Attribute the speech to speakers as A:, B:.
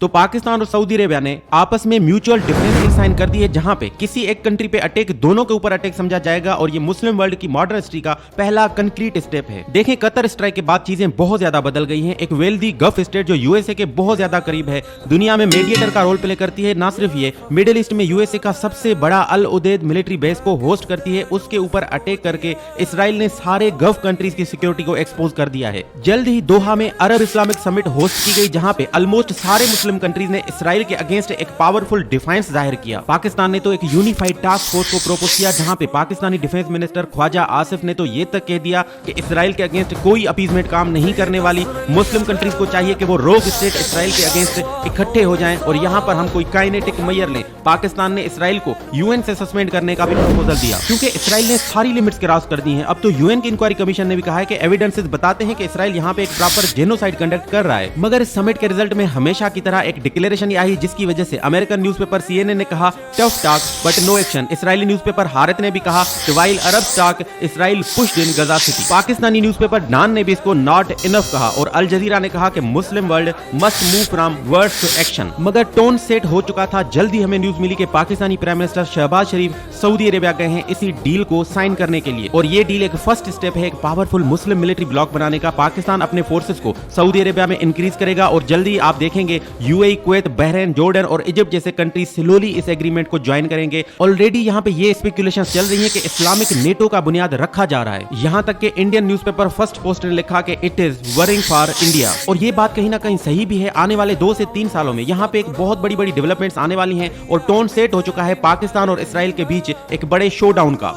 A: तो पाकिस्तान और Saudi Arabia ने आपस में म्यूचुअल डिफेंस डील साइन कर दी है, जहां पे किसी एक कंट्री पे अटैक दोनों के ऊपर अटैक समझा जाएगा और ये मुस्लिम वर्ल्ड की मॉडर्न हिस्ट्री का पहला कंक्रीट स्टेप है। देखें, कतर स्ट्राइक के बाद चीजें बहुत ज्यादा बदल गई हैं। एक वेल्दी गल्फ स्टेट जो यूएसए के बहुत ज्यादा करीब है, दुनिया में मीडिएटर का रोल प्ले करती है। ना सिर्फ ये, मिडिल ईस्ट में यूएसए का सबसे बड़ा अल उदैद मिलिट्री बेस को होस्ट करती है, उसके ऊपर अटैक करके इसराइल ने सारे गल्फ कंट्रीज की सिक्योरिटी को एक्सपोज कर दिया है। जल्द ही दोहा में अरब इस्लामिक समिट होस्ट की गई, जहां पे ऑलमोस्ट सारे मुस्लिम कंट्रीज ने इसराइल के अगेंस्ट एक पावरफुल डिफेंस जाहिर किया। पाकिस्तान ने तो एक यूनिफाइड टास्क फोर्स को प्रपोज किया, जहां पे पाकिस्तानी डिफेंस मिनिस्टर ख्वाजा आसिफ ने तो ये तक कह दिया कि इसराइल के अगेंस्ट कोई अपीजमेंट काम नहीं करने वाली। मुस्लिम कंट्रीज को चाहिए कि वो रोग स्टेट इसराइल के अगेंस्ट इकट्ठे हो जाएं और यहां पर हम कोई काइनेटिक मेजर लें। पाकिस्तान ने इसराइल को यूएन से सस्पेंड करने का भी प्रपोजल दिया, क्योंकि इसराइल ने सारी लिमिट्स क्रॉस कर दी हैं। अब तो यूएन की इंक्वायरी कमीशन ने भी कहा है कि एविडेंसेस बताते हैं कि इसराइल यहां पे एक प्रॉपर जेनोसाइड कंडक्ट कर रहा है। मगर इस समिट के रिजल्ट में हमेशा की तरह एक डिक्लेरेशन आई, जिसकी वजह से अमेरिकन न्यूज़पेपर सीएनएन ने कहा tough talk but no action. Israeli newspaper Haaretz ने भी कहा while Arab talk Israel pushed in Gaza city. Pakistani newspaper Dawn ने भी इसको नॉट इनफ कहा और अल जजीरा ने कहा कि Muslim world must move from words to action. मगर टोन सेट हो चुका था। जल्दी हमें न्यूज मिली कि Pakistani prime minister Shehbaz Sharif Saudi Arabia गए हैं इसी डील को साइन करने के लिए, और ये डील एक फर्स्ट स्टेप है एक पावरफुल मुस्लिम मिलिट्री ब्लॉक बनाने का। पाकिस्तान अपने फोर्सेस को सऊदी अरेबिया में इंक्रीज करेगा और जल्दी आप देखेंगे यूएई, कुवैत, बहरीन, जॉर्डन और इजिप्ट जैसे कंट्री स्लोली इस एग्रीमेंट को ज्वाइन करेंगे। ऑलरेडी यहाँ पे ये स्पेकुलेशन चल रही है कि इस्लामिक नेटो का बुनियाद रखा जा रहा है। यहाँ तक कि इंडियन न्यूज़पेपर फर्स्ट पोस्ट ने लिखा कि it is worrying for India, और ये बात कहीं ना कहीं सही भी है। आने वाले 2 से 3 सालों में यहाँ पे एक बहुत बड़ी बड़ी डेवलपमेंट्स आने वाली हैं और टोन सेट हो चुका है पाकिस्तान और इसराइल के बीच एक बड़े शोडाउन का।